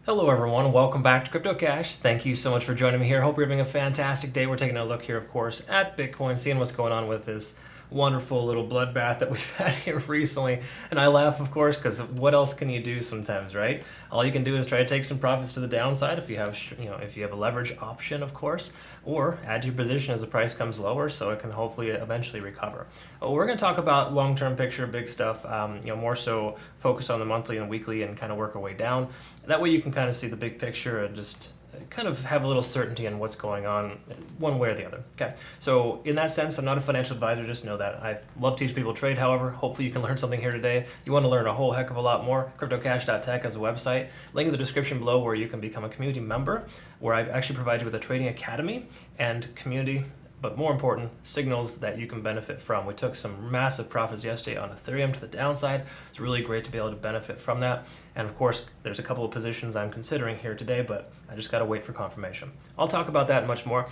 Hello everyone, welcome back to Crypto Cash. Thank you so much for joining me here. Hope you're having a fantastic day. We're taking a look here, of course, at Bitcoin, seeing what's going on with this wonderful little bloodbath that we've had here recently. And I laugh, of course, because what else can you do sometimes, right? All you can do is try to take some profits to the downside if you have, if you have a leverage option, of course, or add to your position as the price comes lower, so it can hopefully eventually recover. We're going to talk about long-term picture, big stuff. More so focus on the monthly and weekly and kind of work our way down. That way you can kind of see the big picture and just kind of have a little certainty in what's going on one way or the other. Okay, so in that sense, I'm not a financial advisor, just know that. I love to teach people to trade, however. Hopefully you can learn something here today. You want to learn a whole heck of a lot more, cryptocash.tech as a website. Link in the description below where you can become a community member, where I actually provide you with a trading academy and community, but more important, signals that you can benefit from. We took some massive profits yesterday on Ethereum to the downside. It's really great to be able to benefit from that. And of course, there's a couple of positions I'm considering here today, but I just got to wait for confirmation. I'll talk about that and much more.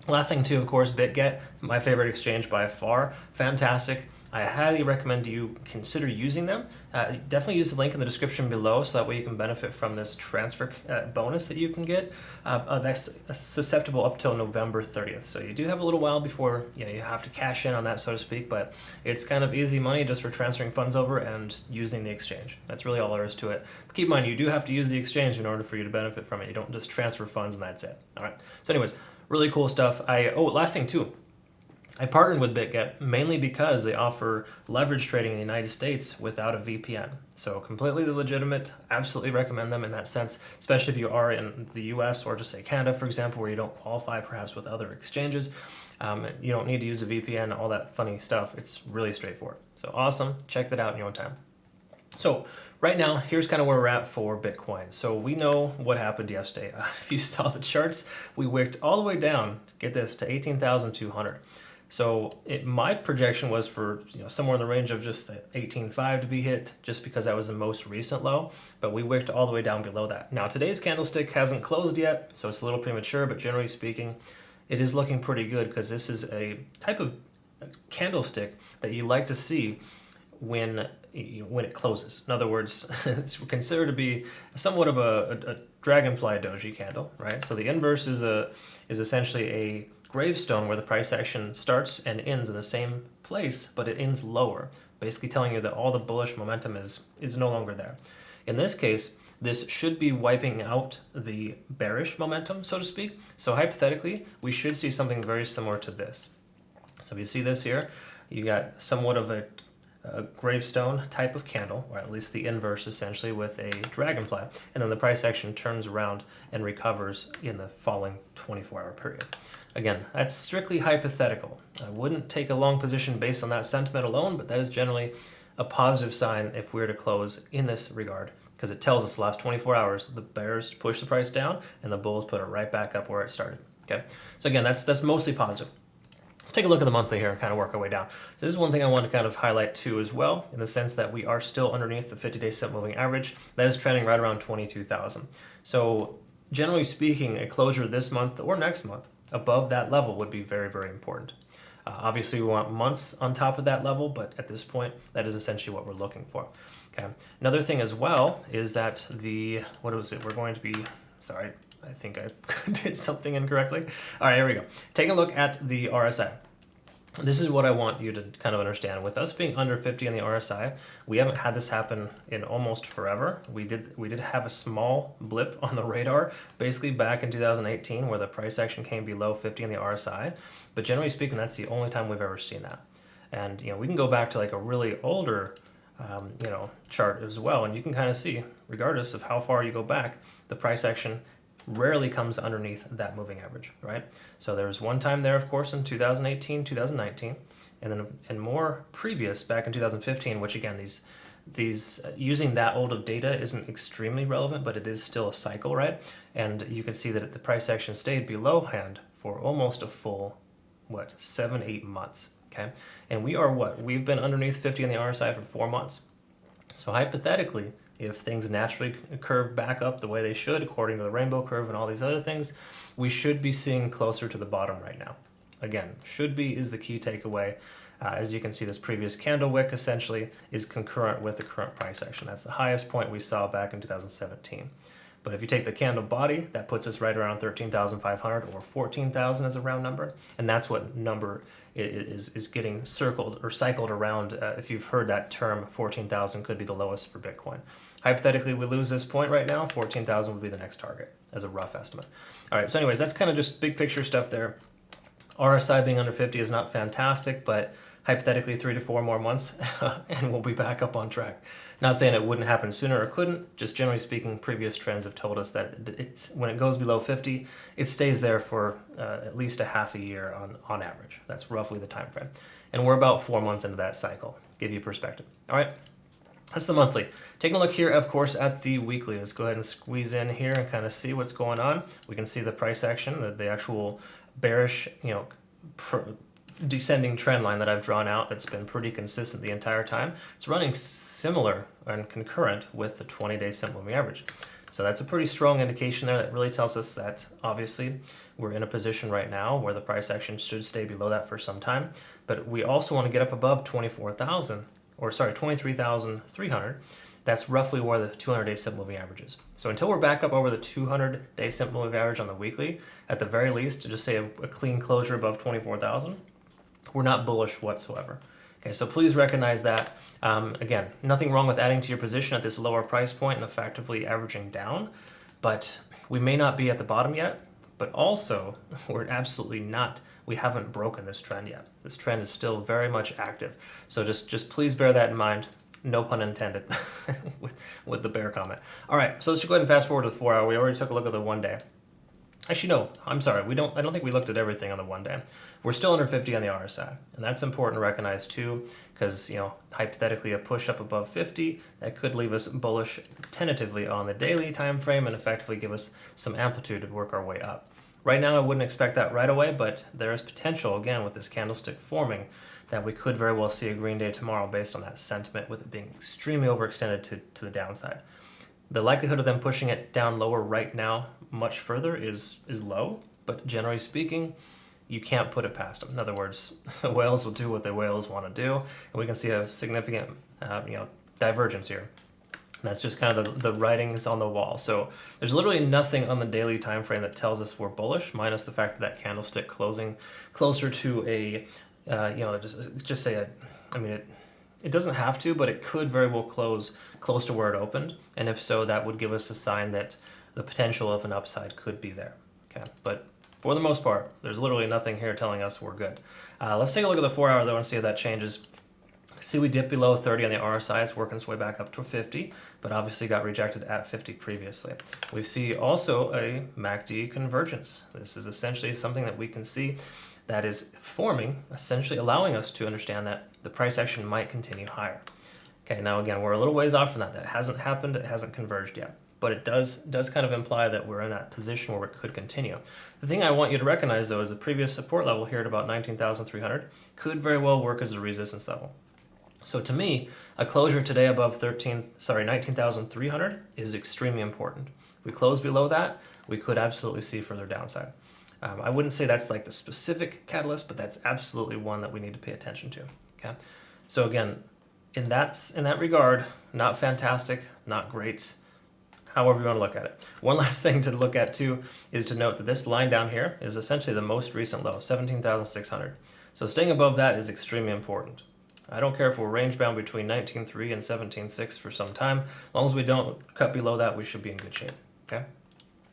Last thing too, of course, BitGet, my favorite exchange by far. Fantastic. I highly recommend you consider using them. Definitely use the link in the description below so that way you can benefit from this transfer bonus that you can get. That's susceptible up till November 30th. So you do have a little while before you have to cash in on that, so to speak, but it's kind of easy money just for transferring funds over and using the exchange. That's really all there is to it. But keep in mind, you do have to use the exchange in order for you to benefit from it. You don't just transfer funds and that's it. All right. So anyways, really cool stuff. Last thing too. I partnered with BitGet mainly because they offer leverage trading in the United States without a VPN. So completely legitimate, absolutely recommend them in that sense, especially if you are in the US or just say Canada, for example, where you don't qualify perhaps with other exchanges. You don't need to use a VPN, all that funny stuff. It's really straightforward. So awesome, check that out in your own time. So right now, here's kind of where we're at for Bitcoin. So we know what happened yesterday. If you saw the charts, we wicked all the way down, get this, to 18,200. So my projection was for somewhere in the range of just 18.5 to be hit, just because that was the most recent low, but we wicked all the way down below that. Now today's candlestick hasn't closed yet, so it's a little premature, but generally speaking, it is looking pretty good because this is a type of candlestick that you like to see when it closes. In other words, it's considered to be somewhat of a dragonfly doji candle, right? So the inverse is essentially a gravestone where the price action starts and ends in the same place, but it ends lower, basically telling you that all the bullish momentum is no longer there. In this case, this should be wiping out the bearish momentum, so to speak. So hypothetically, we should see something very similar to this. So if you see this here, you got somewhat of a gravestone type of candle, or at least the inverse essentially, with a dragonfly, and then the price action turns around and recovers in the following 24-hour period. Again, that's strictly hypothetical. I wouldn't take a long position based on that sentiment alone, but that is generally a positive sign if we're to close in this regard, because it tells us the last 24 hours the bears push the price down and the bulls put it right back up where it started. Okay, so again, that's mostly positive. Let's take a look at the monthly here and kind of work our way down. So this is one thing I want to kind of highlight too as well, in the sense that we are still underneath the 50-day set moving average. That is trending right around 22,000. So generally speaking, a closure this month or next month above that level would be very, very important. Obviously, we want months on top of that level, but at this point, that is essentially what we're looking for. Okay. Another thing as well is that we're going to be, sorry, I think I did something incorrectly. All right, here we go. Take a look at the RSI. This is what I want you to kind of understand. With us being under 50 on the RSI, we haven't had this happen in almost forever. We did have a small blip on the radar, basically back in 2018, where the price action came below 50 on the RSI. But generally speaking, that's the only time we've ever seen that. And we can go back to like a really older chart as well, and you can kind of see, regardless of how far you go back, the price action rarely comes underneath that moving average, right? So there was one time there, of course, in 2018, 2019, and more previous back in 2015, which again, these using that old of data isn't extremely relevant, but it is still a cycle, right? And you can see that the price action stayed below hand for almost a full, 7-8 months, okay? And we've been underneath 50 on the RSI for 4 months. So hypothetically, if things naturally curve back up the way they should, according to the rainbow curve and all these other things, we should be seeing closer to the bottom right now. Again, should be is the key takeaway. As you can see, this previous candle wick essentially is concurrent with the current price action. That's the highest point we saw back in 2017. But if you take the candle body, that puts us right around 13,500 or 14,000 as a round number. And that's what number is getting circled or cycled around. If you've heard that term, 14,000 could be the lowest for Bitcoin. Hypothetically, we lose this point right now, 14,000 would be the next target as a rough estimate. All right, so anyways, that's kind of just big picture stuff there. RSI being under 50 is not fantastic, but hypothetically 3 to 4 more months and we'll be back up on track. Not saying it wouldn't happen sooner or couldn't, just generally speaking, previous trends have told us that when it goes below 50, it stays there for at least a half a year on average. That's roughly the time frame. And we're about 4 months into that cycle, give you perspective. All right, that's the monthly. Taking a look here, of course, at the weekly. Let's go ahead and squeeze in here and kind of see what's going on. We can see the price action, the actual bearish, descending trend line that I've drawn out that's been pretty consistent the entire time. It's running similar and concurrent with the 20-day simple moving average. So that's a pretty strong indication there that really tells us that obviously we're in a position right now where the price action should stay below that for some time. But we also want to get up above 23,300. That's roughly where the 200-day simple moving average is. So until we're back up over the 200-day simple moving average on the weekly, at the very least, to just say a clean closure above 24,000, we're not bullish whatsoever. Okay, so please recognize that. Again, nothing wrong with adding to your position at this lower price point and effectively averaging down, but we may not be at the bottom yet, but also we're absolutely not. We haven't broken this trend yet. This trend is still very much active. So just please bear that in mind. No pun intended with the bear comment. All right, so let's go ahead and fast forward to the 4 hour. We already took a look at the 1 day. Actually, no, I'm sorry. I don't think we looked at everything on the 1 day. We're still under 50 on the RSI, and that's important to recognize too, because hypothetically a push up above 50 that could leave us bullish tentatively on the daily time frame and effectively give us some amplitude to work our way up. Right now, I wouldn't expect that right away, but there is potential again with this candlestick forming that we could very well see a green day tomorrow based on that sentiment, with it being extremely overextended to the downside. The likelihood of them pushing it down lower right now much further is low, but generally speaking, you can't put it past them. In other words, the whales will do what the whales want to do, and we can see a significant divergence here. And that's just kind of the writings on the wall. So there's literally nothing on the daily time frame that tells us we're bullish, minus the fact that candlestick closing closer to a, just say it doesn't have to, but it could very well close close to where it opened. And if so, that would give us a sign that the potential of an upside could be there. Okay, but for the most part, there's literally nothing here telling us we're good. Let's take a look at the 4 hour though and see if that changes. See, we dipped below 30 on the RSI. It's working its way back up to 50, but obviously got rejected at 50 previously. We see also a MACD convergence. This is essentially something that we can see that is forming, essentially allowing us to understand that the price action might continue higher. Okay, now again, we're a little ways off from that. That hasn't happened. It hasn't converged yet, but it does kind of imply that we're in that position where it could continue. The thing I want you to recognize though is the previous support level here at about 19,300 could very well work as a resistance level. So to me, a closure today above 19,300 is extremely important. If we close below that, we could absolutely see further downside. I wouldn't say that's like the specific catalyst, but that's absolutely one that we need to pay attention to. Okay, so again, in that regard, not fantastic, not great, however you want to look at it. One last thing to look at too is to note that this line down here is essentially the most recent low, 17,600. So staying above that is extremely important. I don't care if we're range bound between 19.3 and 17.6 for some time. As long as we don't cut below that, we should be in good shape. Okay,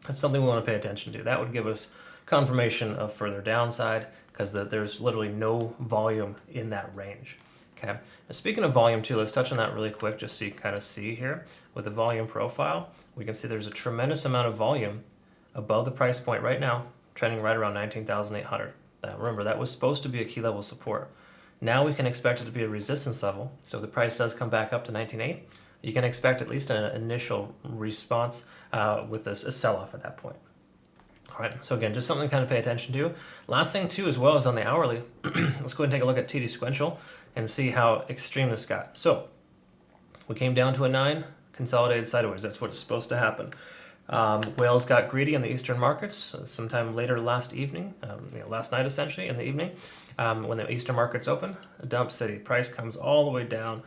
that's something we want to pay attention to. That would give us confirmation of further downside because there's literally no volume in that range. Okay, now speaking of volume too, let's touch on that really quick just so you can kind of see here with the volume profile. We can see there's a tremendous amount of volume above the price point right now, trending right around 19,800. Now remember, that was supposed to be a key level support. Now we can expect it to be a resistance level. So if the price does come back up to 19.8, you can expect at least an initial response with a sell-off at that point. All right, so again, just something to kind of pay attention to. Last thing too as well is on the hourly. Let's go ahead and take a look at TD sequential and see how extreme this got. So we came down to a 9, consolidated sideways. That's what's supposed to happen. Whales got greedy in the Eastern markets sometime later last evening, last night essentially in the evening. When the Eastern markets open, a dump city. Price comes all the way down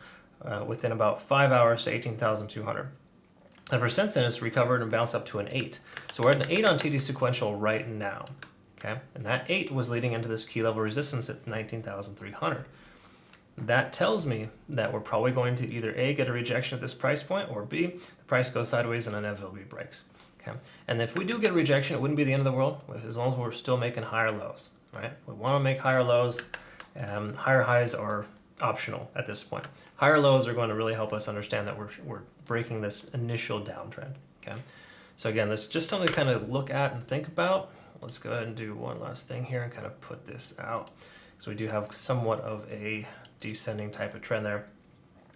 within about 5 hours to 18,200. Ever since then, it's recovered and bounced up to an 8. So we're at an 8 on TD sequential right now. Okay, and that 8 was leading into this key level resistance at 19,300. That tells me that we're probably going to either A, get a rejection at this price point, or B, the price goes sideways and inevitably breaks. Okay, and if we do get a rejection, it wouldn't be the end of the world as long as we're still making higher lows. Right? We want to make higher lows. Higher highs are optional at this point. Higher lows are going to really help us understand that we're breaking this initial downtrend. Okay, so again, this is just something to kind of look at and think about. Let's go ahead and do one last thing here and kind of put this out. So we do have somewhat of a descending type of trend there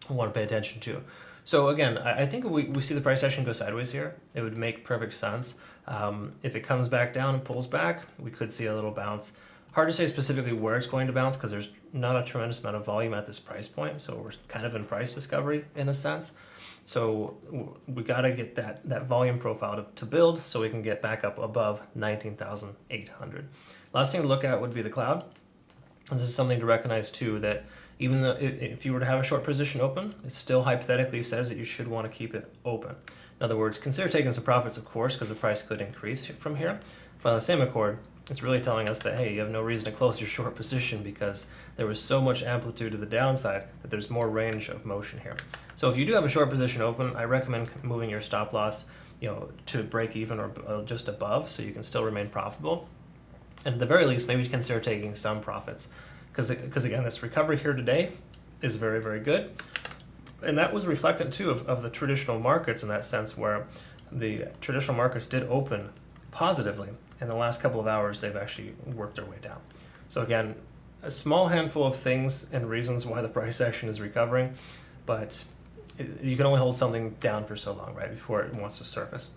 we want to pay attention to. So again, I think we see the price action go sideways here. It would make perfect sense. If it comes back down and pulls back, we could see a little bounce. Hard to say specifically where it's going to bounce because there's not a tremendous amount of volume at this price point. So we're kind of in price discovery in a sense. So we got to get that volume profile to build so we can get back up above 19,800. Last thing to look at would be the cloud. And this is something to recognize too, that even though if you were to have a short position open, it still hypothetically says that you should want to keep it open. In other words, consider taking some profits, of course, because the price could increase from here. But on the same accord, it's really telling us that, hey, you have no reason to close your short position because there was so much amplitude to the downside that there's more range of motion here. So if you do have a short position open, I recommend moving your stop loss, to break even or just above so you can still remain profitable. And at the very least, maybe consider taking some profits because again, this recovery here today is very, very good. And that was reflected too of the traditional markets in that sense where the traditional markets did open positively. In the last couple of hours, they've actually worked their way down. So again, a small handful of things and reasons why the price action is recovering, but you can only hold something down for so long, right, before it wants to surface.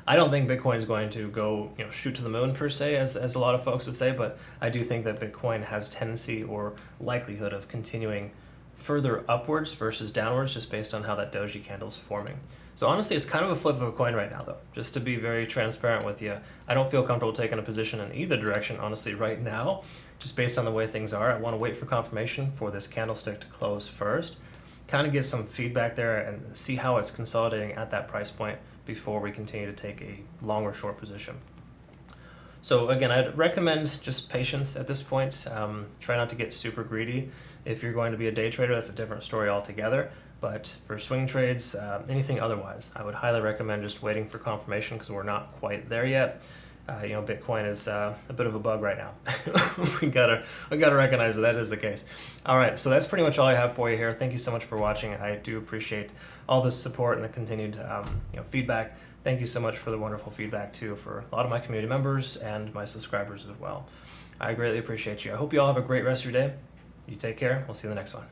I don't think Bitcoin is going to go, shoot to the moon per se, as a lot of folks would say, but I do think that Bitcoin has tendency or likelihood of continuing further upwards versus downwards just based on how that Doji candle is forming. So honestly, it's kind of a flip of a coin right now, though. Just to be very transparent with you, I don't feel comfortable taking a position in either direction, honestly, right now, just based on the way things are. I want to wait for confirmation for this candlestick to close first, kind of get some feedback there and see how it's consolidating at that price point before we continue to take a long or short position. So again, I'd recommend just patience at this point. Try not to get super greedy. If you're going to be a day trader, that's a different story altogether. But for swing trades, anything otherwise, I would highly recommend just waiting for confirmation because we're not quite there yet. Bitcoin is a bit of a bug right now. we gotta recognize that is the case. All right, so that's pretty much all I have for you here. Thank you so much for watching. I do appreciate all the support and the continued feedback. Thank you so much for the wonderful feedback too for a lot of my community members and my subscribers as well. I greatly appreciate you. I hope you all have a great rest of your day. You take care. We'll see you in the next one.